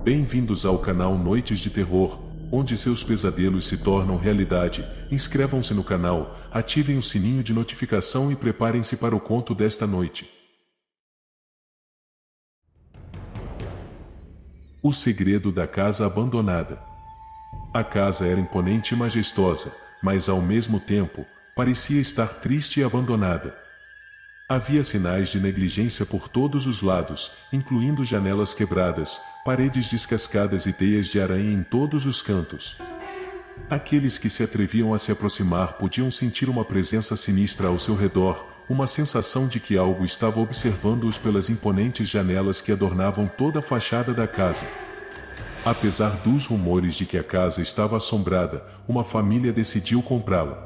Bem-vindos ao canal Noites de Terror, onde seus pesadelos se tornam realidade. Inscrevam-se no canal, ativem o sininho de notificação e preparem-se para o conto desta noite. O segredo da casa abandonada. A casa era imponente e majestosa, mas ao mesmo tempo, parecia estar triste e abandonada. Havia sinais de negligência por todos os lados, incluindo janelas quebradas, paredes descascadas e teias de aranha em todos os cantos. Aqueles que se atreviam a se aproximar podiam sentir uma presença sinistra ao seu redor, uma sensação de que algo estava observando-os pelas imponentes janelas que adornavam toda a fachada da casa. Apesar dos rumores de que a casa estava assombrada, uma família decidiu comprá-la.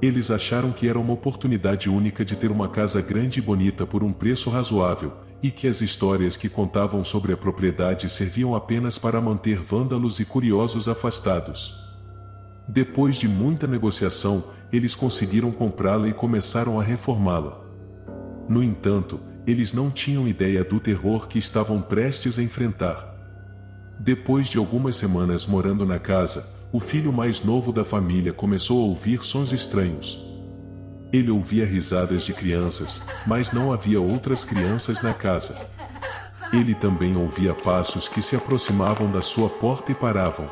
Eles acharam que era uma oportunidade única de ter uma casa grande e bonita por um preço razoável, e que as histórias que contavam sobre a propriedade serviam apenas para manter vândalos e curiosos afastados. Depois de muita negociação, eles conseguiram comprá-la e começaram a reformá-la. No entanto, eles não tinham ideia do terror que estavam prestes a enfrentar. Depois de algumas semanas morando na casa, o filho mais novo da família começou a ouvir sons estranhos. Ele ouvia risadas de crianças, mas não havia outras crianças na casa. Ele também ouvia passos que se aproximavam da sua porta e paravam.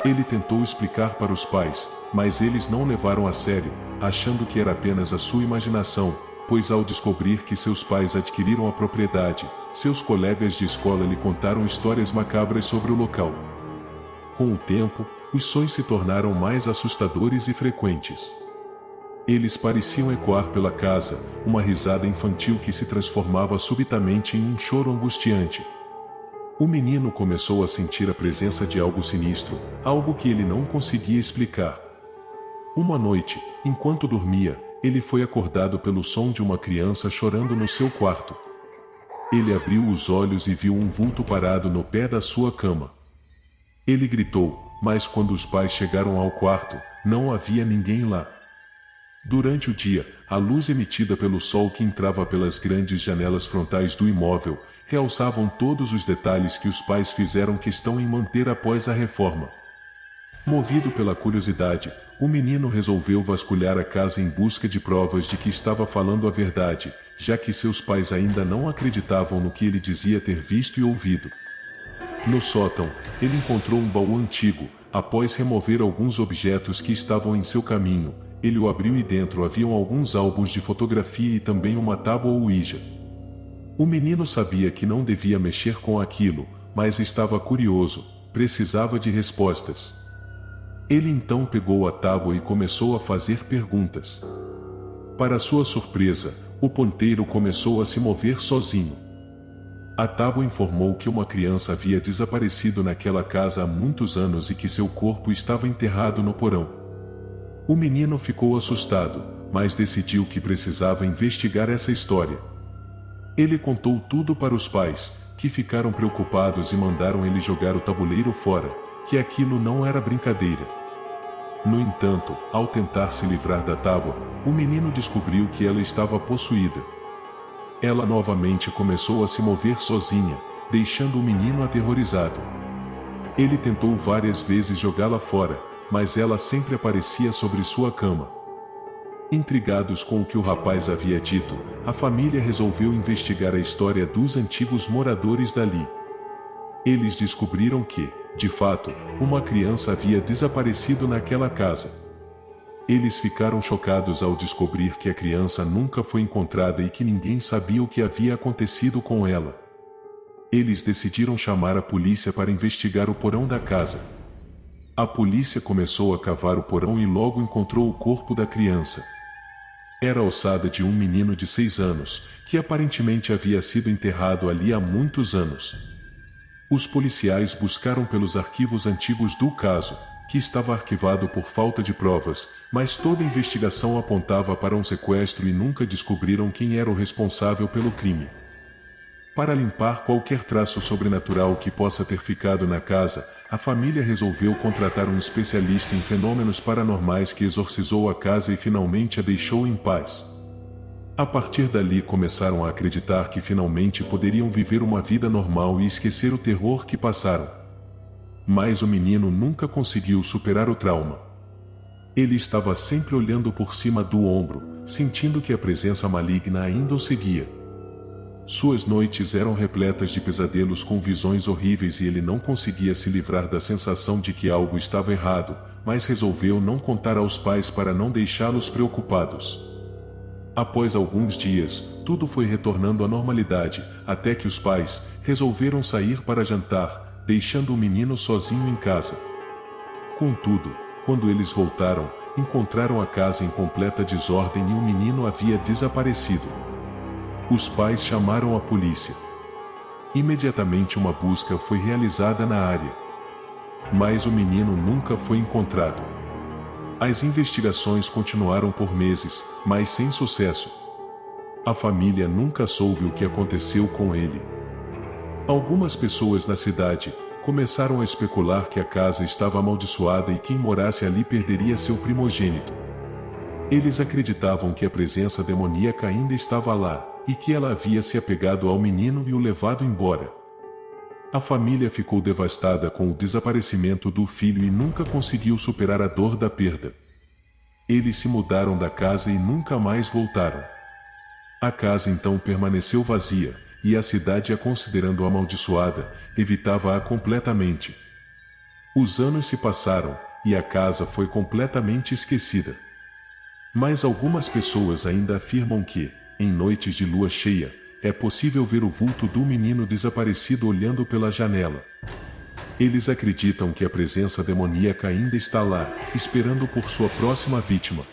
Ele tentou explicar para os pais, mas eles não levaram a sério, achando que era apenas a sua imaginação, pois ao descobrir que seus pais adquiriram a propriedade, seus colegas de escola lhe contaram histórias macabras sobre o local. Com o tempo, os sons se tornaram mais assustadores e frequentes. Eles pareciam ecoar pela casa, uma risada infantil que se transformava subitamente em um choro angustiante. O menino começou a sentir a presença de algo sinistro, algo que ele não conseguia explicar. Uma noite, enquanto dormia, ele foi acordado pelo som de uma criança chorando no seu quarto. Ele abriu os olhos e viu um vulto parado no pé da sua cama. Ele gritou, mas quando os pais chegaram ao quarto, não havia ninguém lá. Durante o dia, a luz emitida pelo sol que entrava pelas grandes janelas frontais do imóvel, realçavam todos os detalhes que os pais fizeram questão em manter após a reforma. Movido pela curiosidade, o menino resolveu vasculhar a casa em busca de provas de que estava falando a verdade, já que seus pais ainda não acreditavam no que ele dizia ter visto e ouvido. No sótão, ele encontrou um baú antigo. Após remover alguns objetos que estavam em seu caminho, ele o abriu e dentro haviam alguns álbuns de fotografia e também uma tábua Ouija. O menino sabia que não devia mexer com aquilo, mas estava curioso, precisava de respostas. Ele então pegou a tábua e começou a fazer perguntas. Para sua surpresa, o ponteiro começou a se mover sozinho. A tábua informou que uma criança havia desaparecido naquela casa há muitos anos e que seu corpo estava enterrado no porão. O menino ficou assustado, mas decidiu que precisava investigar essa história. Ele contou tudo para os pais, que ficaram preocupados e mandaram ele jogar o tabuleiro fora, que aquilo não era brincadeira. No entanto, ao tentar se livrar da tábua, o menino descobriu que ela estava possuída. Ela novamente começou a se mover sozinha, deixando o menino aterrorizado. Ele tentou várias vezes jogá-la fora, mas ela sempre aparecia sobre sua cama. Intrigados com o que o rapaz havia dito, a família resolveu investigar a história dos antigos moradores dali. Eles descobriram que, de fato, uma criança havia desaparecido naquela casa. Eles ficaram chocados ao descobrir que a criança nunca foi encontrada e que ninguém sabia o que havia acontecido com ela. Eles decidiram chamar a polícia para investigar o porão da casa. A polícia começou a cavar o porão e logo encontrou o corpo da criança. Era a ossada de um menino de 6 anos, que aparentemente havia sido enterrado ali há muitos anos. Os policiais buscaram pelos arquivos antigos do caso, que estava arquivado por falta de provas, mas toda a investigação apontava para um sequestro e nunca descobriram quem era o responsável pelo crime. Para limpar qualquer traço sobrenatural que possa ter ficado na casa, a família resolveu contratar um especialista em fenômenos paranormais que exorcizou a casa e finalmente a deixou em paz. A partir dali começaram a acreditar que finalmente poderiam viver uma vida normal e esquecer o terror que passaram. Mas o menino nunca conseguiu superar o trauma. Ele estava sempre olhando por cima do ombro, sentindo que a presença maligna ainda o seguia. Suas noites eram repletas de pesadelos com visões horríveis e ele não conseguia se livrar da sensação de que algo estava errado, mas resolveu não contar aos pais para não deixá-los preocupados. Após alguns dias, tudo foi retornando à normalidade, até que os pais resolveram sair para jantar, deixando o menino sozinho em casa. Contudo, quando eles voltaram, encontraram a casa em completa desordem e o menino havia desaparecido. Os pais chamaram a polícia. Imediatamente uma busca foi realizada na área. Mas o menino nunca foi encontrado. As investigações continuaram por meses, mas sem sucesso. A família nunca soube o que aconteceu com ele. Algumas pessoas na cidade começaram a especular que a casa estava amaldiçoada e quem morasse ali perderia seu primogênito. Eles acreditavam que a presença demoníaca ainda estava lá, e que ela havia se apegado ao menino e o levado embora. A família ficou devastada com o desaparecimento do filho e nunca conseguiu superar a dor da perda. Eles se mudaram da casa e nunca mais voltaram. A casa então permaneceu vazia, e a cidade, a considerando amaldiçoada, evitava-a completamente. Os anos se passaram, e a casa foi completamente esquecida. Mas algumas pessoas ainda afirmam que, em noites de lua cheia, é possível ver o vulto do menino desaparecido olhando pela janela. Eles acreditam que a presença demoníaca ainda está lá, esperando por sua próxima vítima.